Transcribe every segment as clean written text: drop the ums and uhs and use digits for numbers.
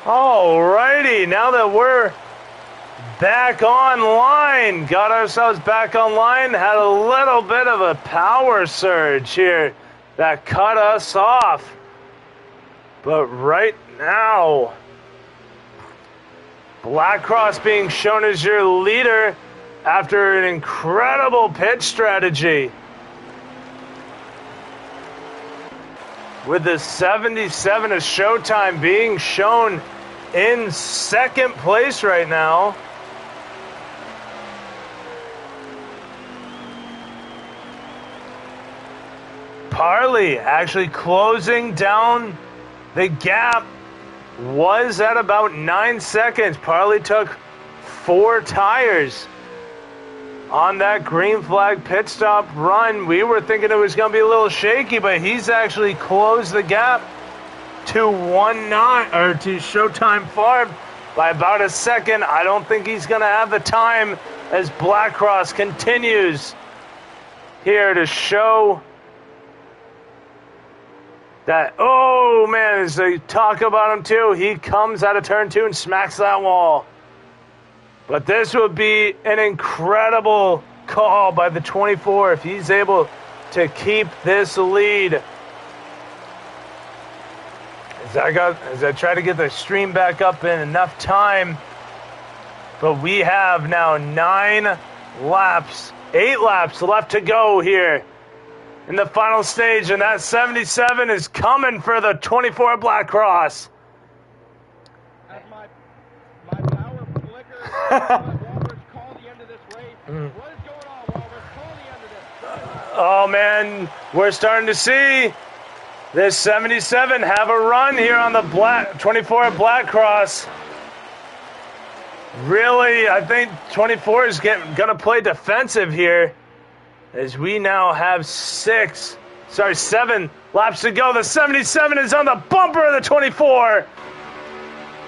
Alrighty, now that we're back online, got ourselves back online, had a little bit of a power surge here that cut us off. But right now, Black Cross being shown as your leader after an incredible pit strategy. With the 77 of Showtime being shown in second place right now. Parley actually closing down the gap, was at about 9 seconds. Parley took 4 tires on that green flag pit stop run. We were thinking it was going to be a little shaky, but he's actually closed the gap to to Showtime Farm by about a second. I don't think he's going to have the time as Black Cross continues here to show that, oh man, as they talk about him too, he comes out of turn 2 and smacks that wall. But this would be an incredible call by the 24 if he's able to keep this lead. As I try to get the stream back up in enough time, but we have now 8 laps left to go here in the final stage, and that 77 is coming for the 24 Black Cross. As my power flickers, Walrus, call the end of this race. What is going on, Walrus? Call the end of this. Oh man, we're starting to see this 77 have a run here on the 24 Black Cross. Really, I think 24 is going to play defensive here, as we now have 7 laps to go. The 77 is on the bumper of the 24.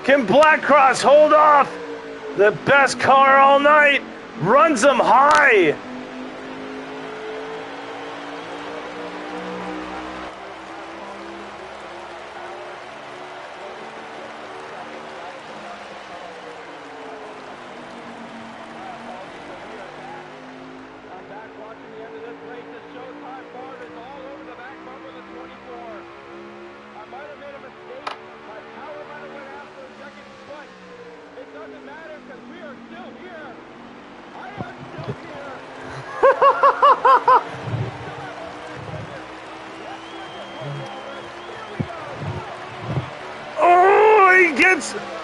Can Black Cross hold off the best car all night? Runs them high.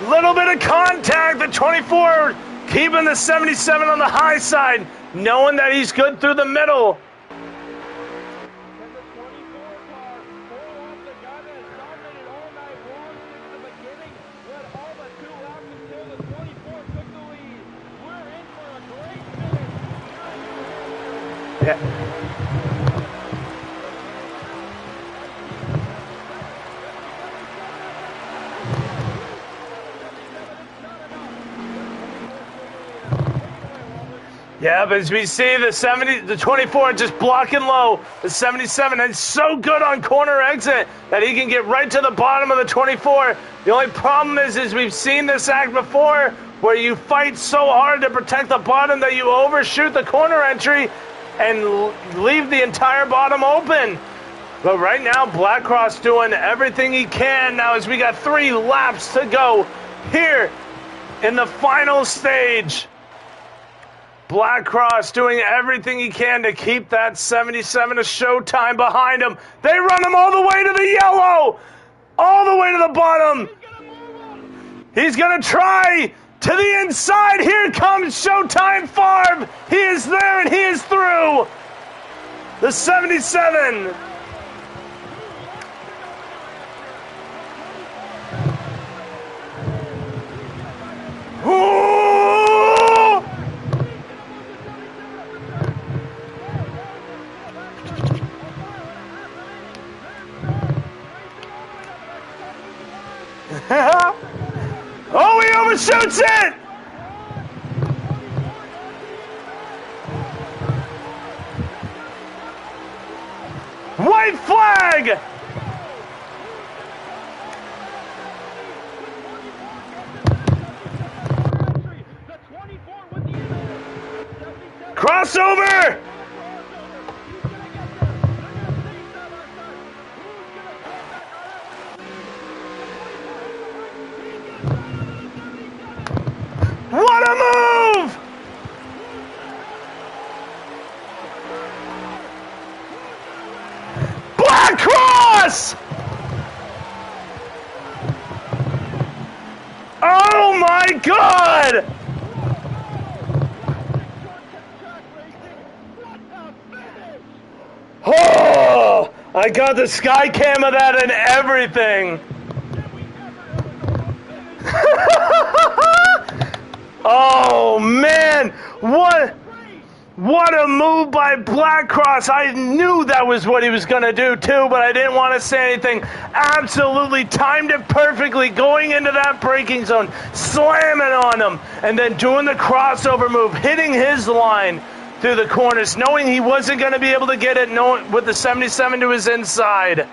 A little bit of contact. The 24 keeping the 77 on the high side, knowing that he's good through the middle. Can the 24 car pull off the guy that has dominated all night long since the beginning? Went all but 2 laps until the 24 took the lead. We're in for a great finish. Yeah. Yeah, but as we see the 24 just blocking low, the 77 is so good on corner exit that he can get right to the bottom of the 24. The only problem is we've seen this act before where you fight so hard to protect the bottom that you overshoot the corner entry and leave the entire bottom open. But right now, Black Cross doing everything he can now as we got 3 laps to go here in the final stage. Black Cross doing everything he can to keep that 77 of Showtime behind him. They run him all the way to the yellow, all the way to the bottom. He's going to try to the inside. Here comes Showtime Farm. He is there and he is through. The 77. Ooh! Oh, he overshoots it! White flag! Crossover! What a move! Black Cross! Oh my God! Oh! I got the sky cam of that and everything. Oh man! What a move by Black Cross. I knew that was what he was going to do too, but I didn't want to say anything. Absolutely timed it perfectly, going into that braking zone, slamming on him, and then doing the crossover move, hitting his line through the corners, knowing he wasn't going to be able to get it with the 77 to his inside.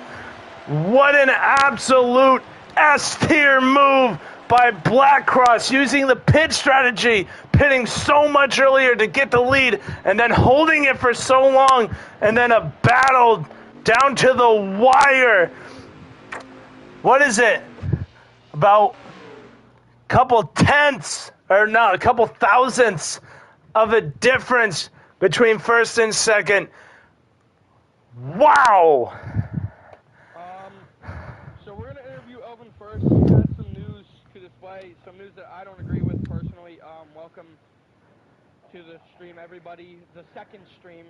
What an absolute S-tier move by Black Cross, using the pit strategy, pitting so much earlier to get the lead, and then holding it for so long, and then a battle down to the wire. What is it? About a couple tenths, or not, a couple thousandths of a difference between first and second. Wow! So we're going to interview Elvin first. He has some news to display, some news that I don't agree with personally. Welcome to the stream, everybody. The second stream.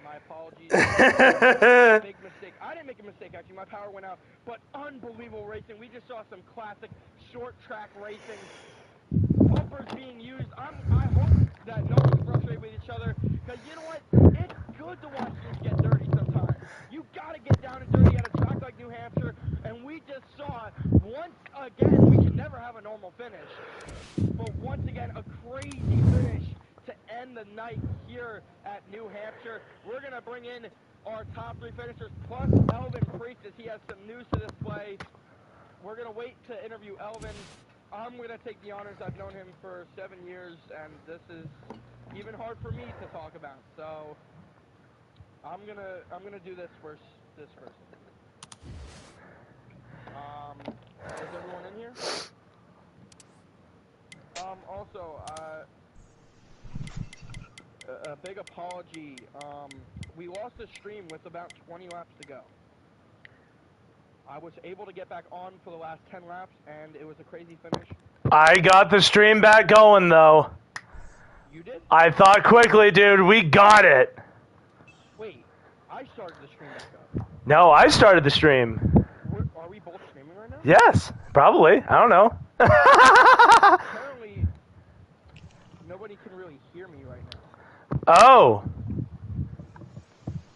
My apologies. Big mistake. I didn't make a mistake, actually. My power went out. But unbelievable racing. We just saw some classic short track racing. Bumpers being used. I hope that no one's frustrated with each other. Because you know what? It's good to watch things get dirty sometimes. You got to get down and dirty at a track like New Hampshire. And we just saw, once again, we can never have a normal finish. But once again, a crazy finish to end the night here at New Hampshire. We're going to bring in our top three finishers, plus Elvin Priest, as he has some news to display. We're going to wait to interview Elvin. I'm going to take the honors. I've known him for 7 years, and this is even hard for me to talk about. So I'm gonna do this first. Is everyone in here? Also, a big apology. We lost the stream with about 20 laps to go. I was able to get back on for the last 10 laps, and it was a crazy finish. I got the stream back going, though. You did? I thought quickly, dude. We got it. Wait, I started the stream back up. No, I started the stream. Are we both streaming right now? Yes, probably. I don't know. Apparently, nobody can really hear me right now. Oh.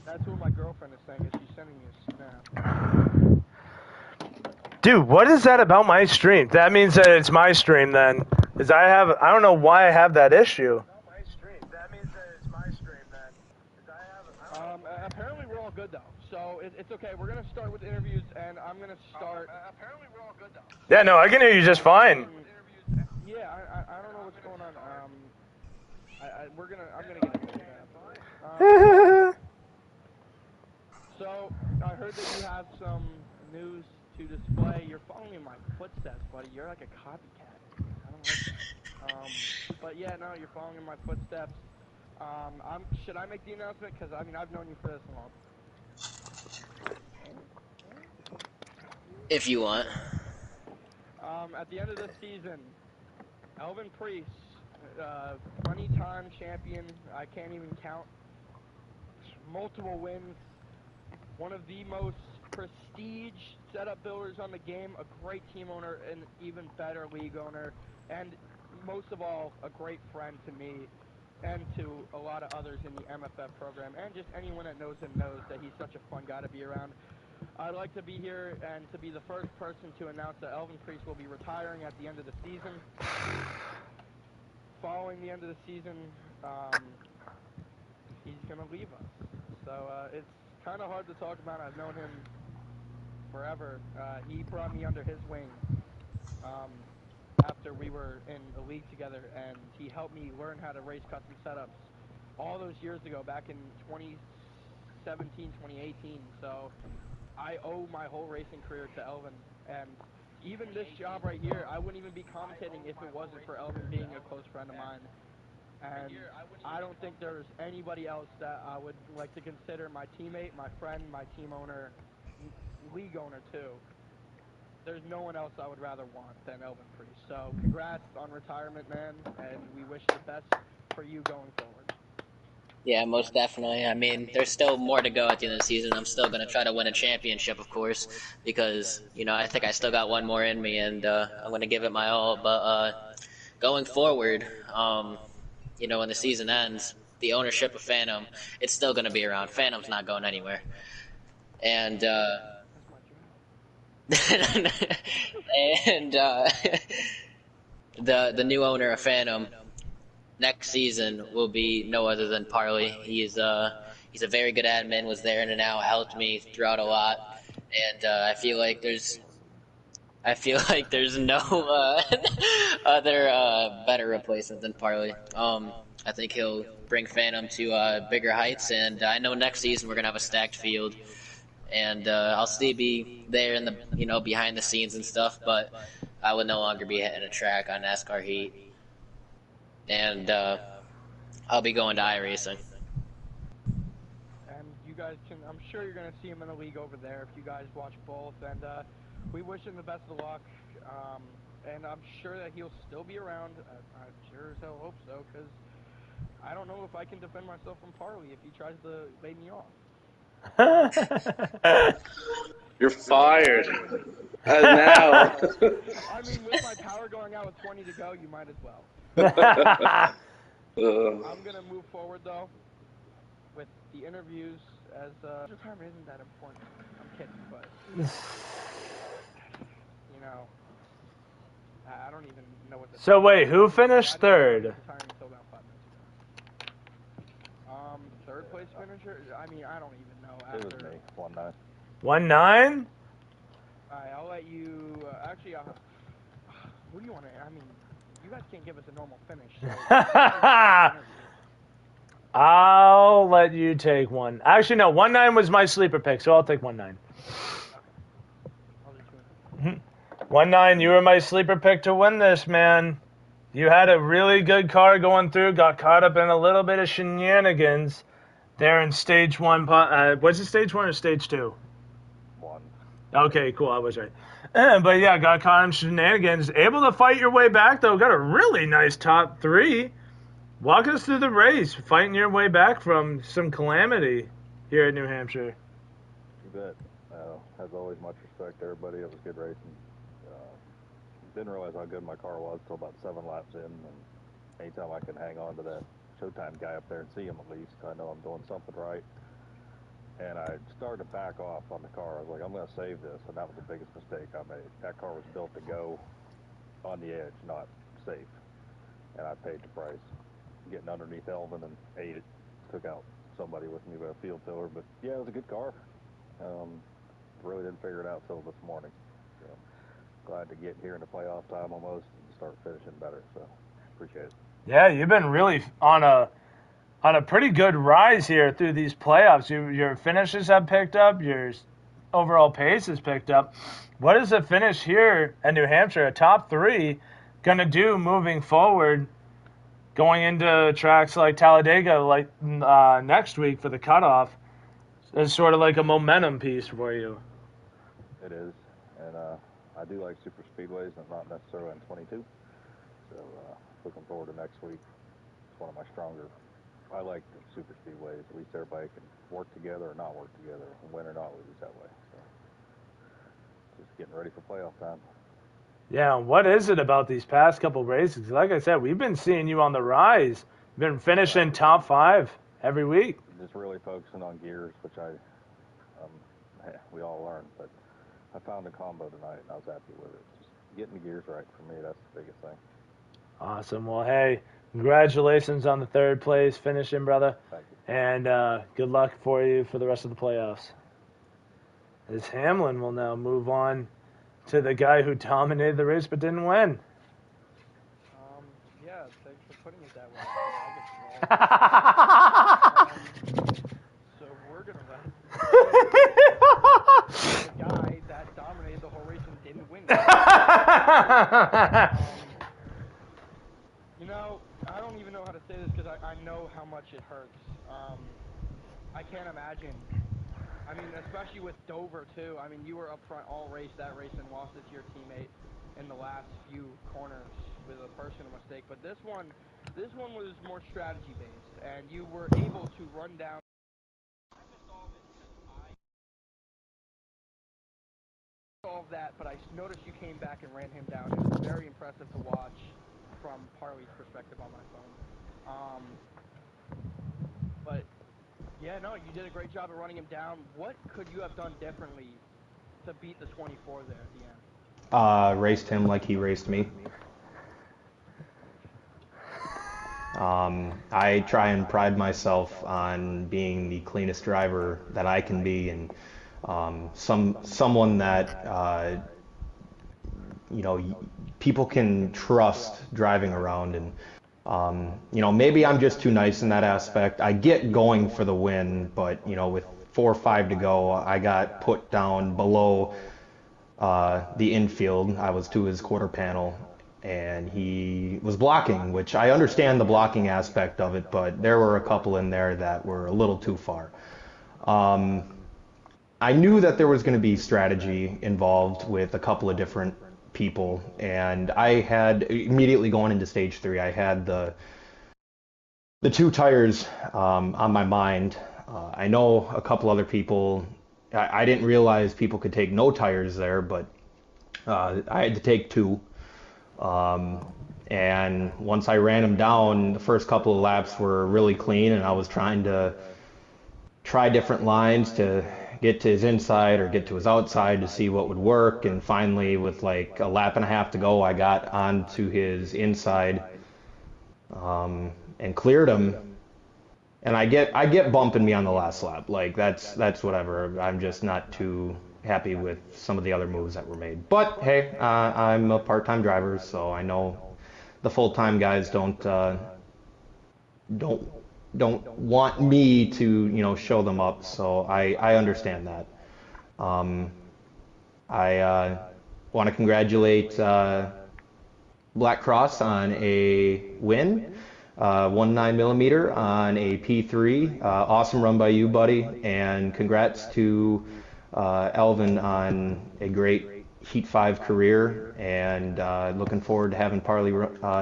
That's what my girlfriend is saying, is she's sending me a snap. Dude, what is that about my stream? That means that it's my stream then. Because I don't know why I have that issue. Apparently we're all good though. So it's okay. We're going to start with interviews, and I'm going to start. Apparently we're all good though. Yeah, no, I can hear you just fine. Yeah, I don't know what's going on. I'm going to get into that. So I heard that you have some news to display. You're following my footsteps, buddy. You're like a copycat. I don't like that. But yeah, no, you're following my footsteps. Should I make the announcement? Because I mean, I've known you for this long. If you want. At the end of this season, Elvin Priest, 20-time champion. I can't even count. Multiple wins. One of the most prestige setup builders on the game, a great team owner, an even better league owner, and most of all, a great friend to me and to a lot of others in the MFF program, and just anyone that knows him knows that he's such a fun guy to be around. I'd like to be here and to be the first person to announce that Elvin Priest will be retiring at the end of the season. Following the end of the season, he's going to leave us. So it's kind of hard to talk about. I've known him forever. He brought me under his wing after we were in the league together, and he helped me learn how to race custom setups all those years ago, back in 2017, 2018. So I owe my whole racing career to Elvin. And even this job right here, I wouldn't even be commentating if it wasn't for Elvin being a close friend of mine. And I don't think there's anybody else that I would like to consider my teammate, my friend, my team owner, league owner too. There's no one else I would rather want than Elvin Priest. So congrats on retirement, man, and we wish the best for you going forward. Yeah, most definitely. I mean, there's still more to go at the end of the season. I'm still going to try to win a championship, of course, because, I think I still got one more in me, and I'm going to give it my all. But going forward, when the season ends, the ownership of Phantom, it's still going to be around. Phantom's not going anywhere. And and the new owner of Phantom next season will be no other than Parley. He's a very good admin, was there in and out, helped me throughout a lot, and I feel like there's no other better replacement than Parley. I think he'll bring Phantom to bigger heights, and I know next season we're gonna have a stacked field, and I'll still be there in the behind the scenes and stuff, but I will no longer be hitting a track on NASCAR Heat, and I'll be going to iRacing. And you guys I'm sure you're going to see him in the league over there if you guys watch both. And we wish him the best of luck. And I'm sure that he'll still be around. I sure as hell hope so, because I don't know if I can defend myself from Parley if he tries to lay me off. You're fired. Now. I mean, with my power going out with 20 to go, you might as well. I'm going to move forward, though, with the interviews, as retirement isn't that important. I'm kidding, but, I don't even know what to say. So wait, who finished third? Third place finisher? I mean, I don't even know. It was me, 1-9. 1-9? Alright, I'll let you, who do you want to, I mean, you guys can't give us a normal finish, so I'll let you take one. Actually, no, 1-9 was my sleeper pick, so I'll take 1-9. Okay. 1-9, you were my sleeper pick to win this, man. You had a really good car going through, got caught up in a little bit of shenanigans there in stage 1. Was it stage 1 or stage 2? 1. Okay, cool, I was right. But yeah, got caught in shenanigans. Able to fight your way back, though. Got a really nice top 3. Walk us through the race, fighting your way back from some calamity here at New Hampshire. You bet. As always, much respect to everybody. It was good racing. Didn't realize how good my car was until about 7 laps in. And anytime I can hang on to that Showtime guy up there and see him at least, I know I'm doing something right. And I started to back off on the car. I was like, I'm going to save this. And that was the biggest mistake I made. That car was built to go on the edge, not safe. And I paid the price. Getting underneath Elvin and ate it. Took out somebody with me by a field tiller. But yeah, it was a good car. Really didn't figure it out till this morning. So glad to get here in the playoff time almost and start finishing better. So appreciate it. Yeah, you've been really on a pretty good rise here through these playoffs. Your finishes have picked up. Your overall pace has picked up. What is the finish here at New Hampshire, a top 3, going to do moving forward, going into tracks like Talladega next week for the cutoff? It's sort of like a momentum piece for you. It is. And I do like super speedways, but not necessarily in 22. So looking forward to next week. It's one of my stronger. I like the super speedways. At least everybody can work together or not work together, win or not lose that way. So just getting ready for playoff time. Yeah, what is it about these past couple races? Like I said, we've been seeing you on the rise. You've been finishing top 5 every week. Just really focusing on gears, which we all learn. But I found a combo tonight, and I was happy with it. Just getting the gears right for me, that's the biggest thing. Awesome. Well, hey, congratulations on the 3rd place finishing, brother. Thank you. And good luck for you for the rest of the playoffs. As Hamlin will now move on to the guy who dominated the race but didn't win. Yeah, thanks for putting it that way. I get to roll. So we're going to let the guy that dominated the whole race and didn't win. You know, I don't even know how to say this because I know how much it hurts. I can't imagine. I mean, especially with Dover, too. I mean, you were up front all race, that race, and lost it to your teammate in the last few corners with a personal mistake. But this one was more strategy-based, and you were able to run down. All of that, but I noticed you came back and ran him down. It was very impressive to watch from Parley's perspective on my phone. But yeah, no, you did a great job of running him down. What could you have done differently to beat the 24 there at the end? Raced him like he raced me. I try and pride myself on being the cleanest driver that I can be, and someone that you know people can trust driving around. And you know, maybe I'm just too nice in that aspect. I get going for the win, but you know, with 4 or 5 to go, I got put down below the infield. I was to his quarter panel, and he was blocking, which I understand the blocking aspect of it, but there were a couple in there that were a little too far. I knew that there was going to be strategy involved with a couple of different people, and I had immediately going into stage 3, I had the 2 tires on my mind. I know a couple other people. I didn't realize people could take no tires there, but I had to take 2. And once I ran him down, the first couple of laps were really clean, and I was trying to try different lines to get to his inside or get to his outside to see what would work. And finally, with like a lap and a half to go, I got onto his inside and cleared him. And I get bumping me on the last lap. Like that's whatever. I'm just not too happy with some of the other moves that were made. But hey, I'm a part-time driver, so I know the full-time guys don't want me to, you know, show them up. So I understand that. I want to congratulate Black Cross on a win. 19mm on a P3. Awesome run by you, buddy. And congrats to Elvin on a great Heat 5 career. And looking forward to having Parley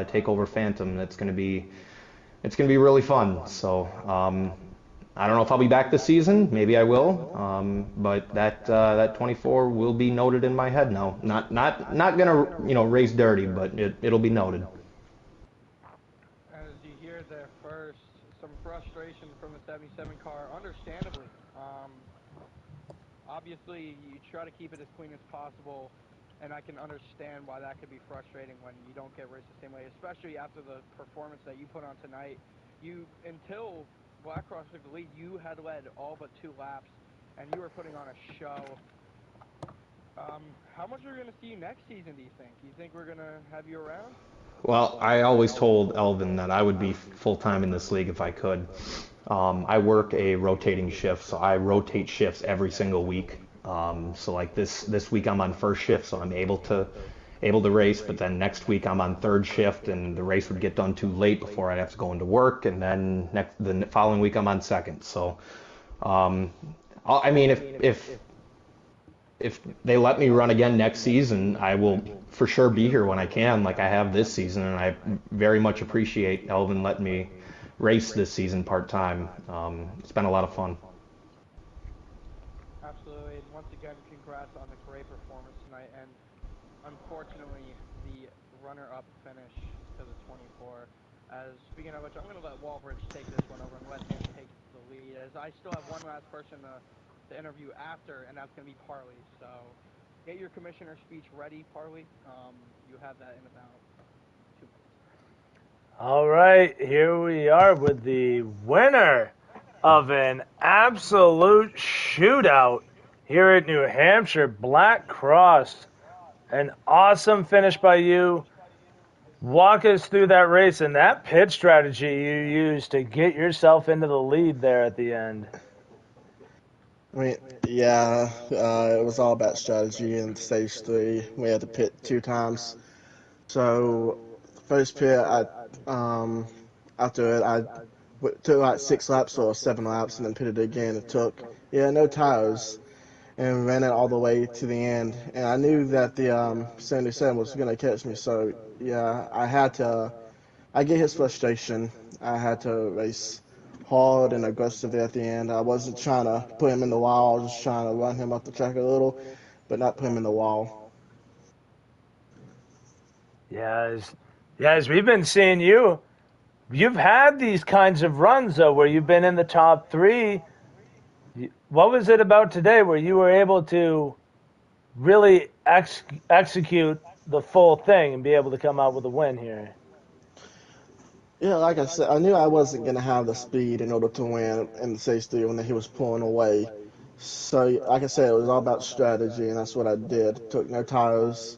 take over Phantom. It's going to be really fun. So I don't know if I'll be back this season. Maybe I will. But that 24 will be noted in my head now. Not gonna, you know, race dirty, but it'll be noted. As you hear there first, some frustration from the 77 car, understandably. Obviously, you try to keep it as clean as possible, and I can understand why that could be frustrating when you don't get raced the same way, especially after the performance that you put on tonight. Until Black Cross took the lead, you had led all but 2 laps, and you were putting on a show. How much are we going to see you next season, do you think? Do you think we're going to have you around? Well, I always told Elvin that I would be full-time in this league if I could. I work a rotating shift, so I rotate shifts every single week. So like this week I'm on first shift, so I'm able to race, but then next week I'm on third shift, and the race would get done too late before I'd have to go into work, and then the following week I'm on second. So, I mean, if they let me run again next season, I will for sure be here when I can, like I have this season, and I very much appreciate Elvin letting me race this season part-time. It's been a lot of fun. Absolutely, and once again, congrats on the great performance tonight, and unfortunately, the runner-up finish to the 24. Speaking of which, I'm going to let Walbridge take this one over and let him take the lead, as I still have one last person to interview after, and that's going to be Parley. So get your commissioner speech ready, Parley. You have that in about 2 minutes. All right, here we are with the winner of an absolute shootout here at New Hampshire, Black Cross. An awesome finish by you. Walk us through that race and that pit strategy you used to get yourself into the lead there at the end. I mean, yeah, it was all about strategy in stage 3. We had to pit 2 times. So, first pit, after it, took like 6 laps or 7 laps and then pitted again. It took, no tires and ran it all the way to the end. And I knew that the 77 was going to catch me. So, yeah, I get his frustration. I had to race hard and aggressively at the end. I wasn't trying to put him in the wall. I was just trying to run him off the track a little, but not put him in the wall. Yeah, as we've been seeing you've had these kinds of runs though, where you've been in the top 3. What was it about today where you were able to really execute the full thing and be able to come out with a win here? Yeah, like I said, I knew I wasn't going to have the speed in order to win in the stage 3 when he was pulling away. So, like I said, it was all about strategy, and that's what I did. Took no tires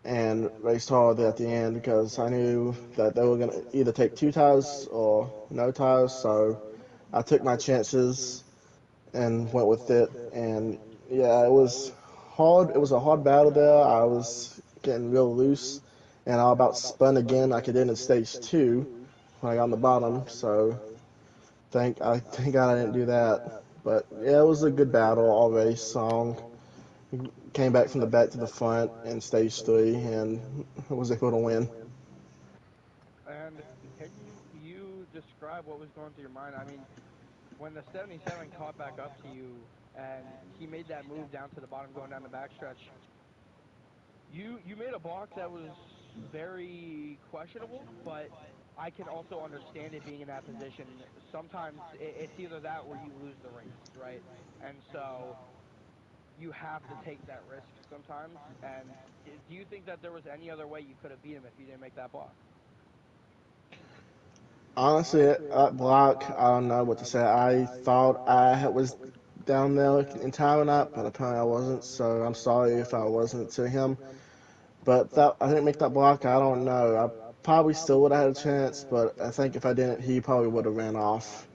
and raced hard at the end because I knew that they were going to either take 2 tires or no tires. So I took my chances and went with it. And yeah, it was hard. It was a hard battle there. I was getting real loose, and I about spun again like I did in stage 2 when I got on the bottom. So thank God I didn't do that. But yeah, it was a good battle all race song. Came back from the back to the front in stage 3 and was able to win. And can you describe what was going through your mind? I mean, when the 77 caught back up to you and he made that move down to the bottom going down the backstretch, you made a block that was very questionable, but I can also understand it being in that position. Sometimes it's either that or you lose the race, right? And so you have to take that risk sometimes. And do you think that there was any other way you could have beat him if you didn't make that block? Honestly, that block, I don't know what to say. I thought I was down there in time or not, but apparently I wasn't. So I'm sorry if I wasn't to him. But that I didn't make that block. I don't know. I probably still would have had a chance, but I think if I didn't, he probably would have ran off.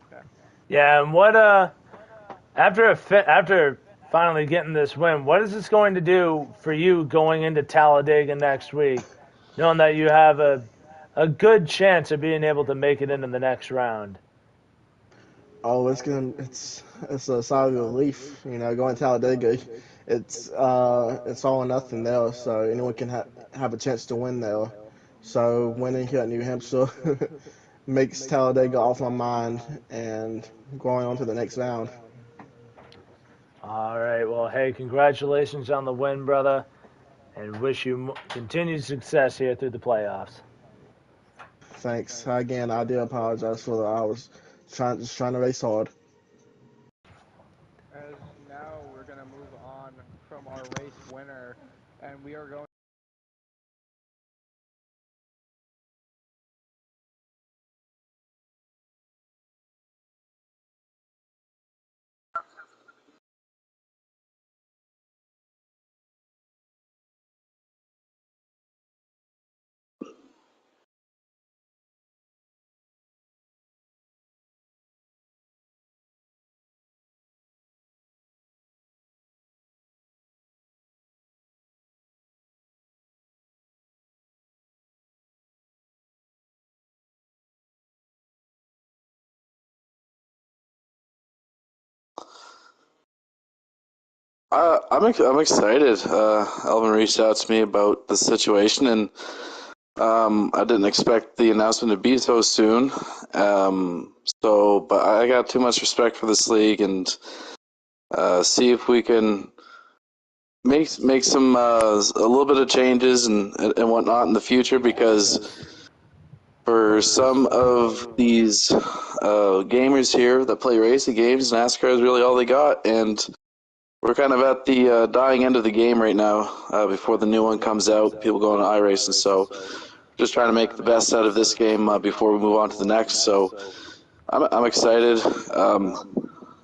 Okay. Yeah, and what after finally getting this win, what is this going to do for you going into Talladega next week, knowing that you have a good chance of being able to make it into the next round? Oh, it's a sigh of relief, going to Talladega. It's all or nothing there, so anyone can have a chance to win there. So winning here at New Hampshire makes Talladega off my mind and going on to the next round. All right. Well, hey, congratulations on the win, brother, and wish you continued success here through the playoffs. Thanks. Again, I do apologize for that. I was trying to race hard. As now we're going to move on from our race winner, and we are going. I'm excited. Alvin reached out to me about the situation, and I didn't expect the announcement to be so soon. But I got too much respect for this league, and see if we can make some a little bit of changes and whatnot in the future, because for some of these gamers here that play racing games, NASCAR is really all they got, and we're kind of at the dying end of the game right now. Before the new one comes out, people go on iRacing, so just trying to make the best out of this game before we move on to the next. So I'm excited.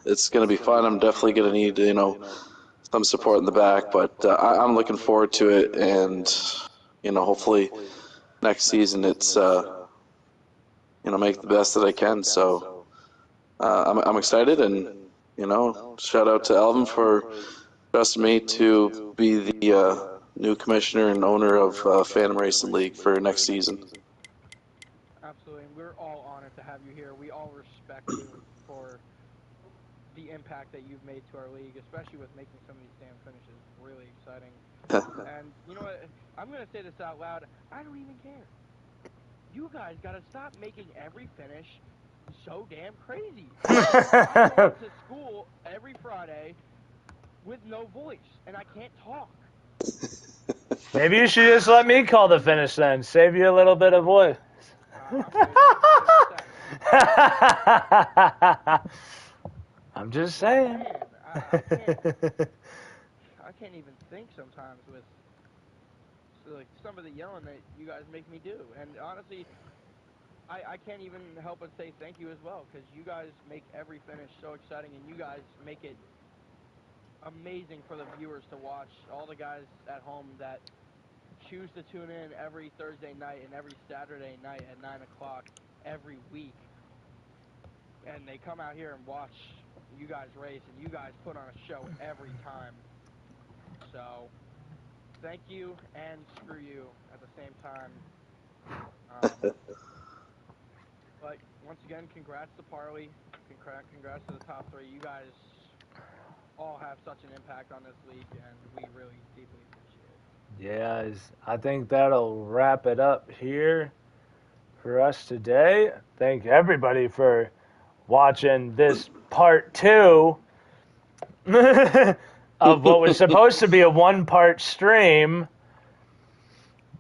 It's going to be fun. I'm definitely going to need some support in the back, but I'm looking forward to it, and hopefully next season it's make the best that I can. So I'm excited, and shout out to Alvin for trusting me to be the new commissioner and owner of Phantom Racing League for next season. Absolutely, and we're all honored to have you here. We all respect you for the impact that you've made to our league, especially with making some of these damn finishes really exciting. And you know what? I'm going to say this out loud. I don't even care. You guys got to stop making every finish so damn crazy. I'm going to school every Friday with no voice, and I can't talk. Maybe you should just let me call the finish then. Save you a little bit of voice. I'm good. I'm just saying. I can't even think sometimes with like some of the yelling that you guys make me do. And honestly, I can't even help but say thank you as well, because you guys make every finish so exciting, and you guys make it amazing for the viewers to watch. All the guys at home that choose to tune in every Thursday night and every Saturday night at 9 o'clock every week, and they come out here and watch you guys race, and you guys put on a show every time. So thank you and screw you at the same time. But once again, congrats to Parley. Congrats to the top three. You guys all have such an impact on this league, and we really deeply appreciate it. Yes, I think that'll wrap it up here for us today. Thank everybody for watching this part 2 of what was supposed to be a 1-part stream.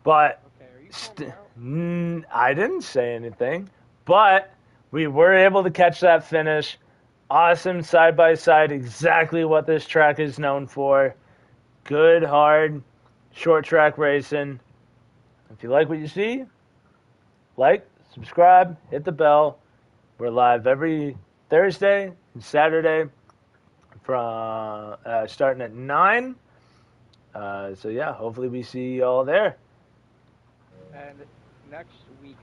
But Okay, are you calling me out? I didn't say anything. But we were able to catch that finish. Awesome side by side, exactly what this track is known for. Good, hard, short track racing. If you like what you see, like, subscribe, hit the bell. We're live every Thursday and Saturday from starting at 9. So yeah, hopefully we see you all there. And next week,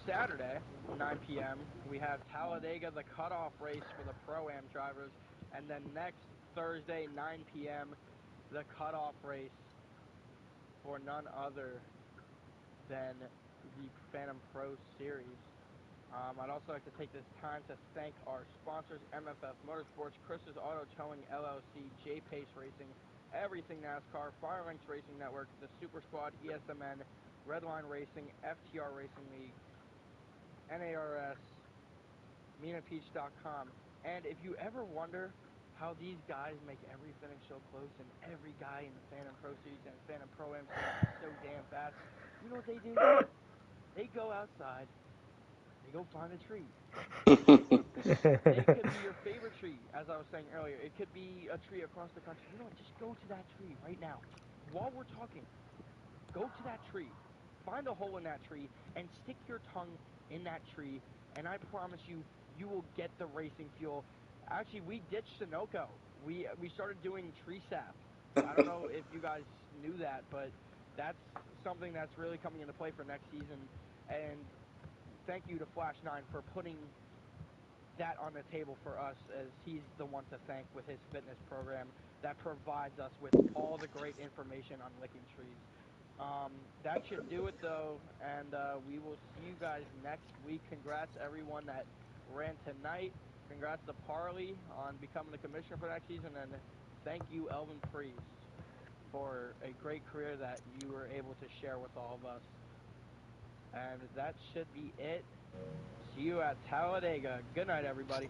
Saturday, 9 p.m., we have Talladega, the cutoff race for the Pro-Am drivers. And then next Thursday, 9 p.m., the cutoff race for none other than the Phantom Pro Series. I'd also like to take this time to thank our sponsors, MFF Motorsports, Chris's Auto Towing LLC, J-Pace Racing, Everything NASCAR, Firelinks Racing Network, the Super Squad, ESMN, Redline Racing, FTR Racing League, NARS, MinaPeach.com. And if you ever wonder how these guys make every finish so close and every guy in the Phantom Pro Series and Phantom Pro-Am Series so damn fast, you know what they do? They go outside. They go find a tree. It could be your favorite tree, as I was saying earlier. It could be a tree across the country. You know what? Just go to that tree right now. While we're talking, go to that tree. Find a hole in that tree and stick your tongue in that tree. And I promise you, you will get the racing fuel. Actually, we ditched Sunoco. We started doing tree sap. I don't know if you guys knew that, but that's something that's really coming into play for next season. And thank you to Flash 9 for putting that on the table for us, as he's the one to thank with his fitness program that provides us with all the great information on licking trees. That should do it, though, and we will see you guys next week. Congrats, everyone that ran tonight. Congrats to Parley on becoming the commissioner for next season, and thank you, Elvin Priest, for a great career that you were able to share with all of us. And that should be it. See you at Talladega. Good night, everybody.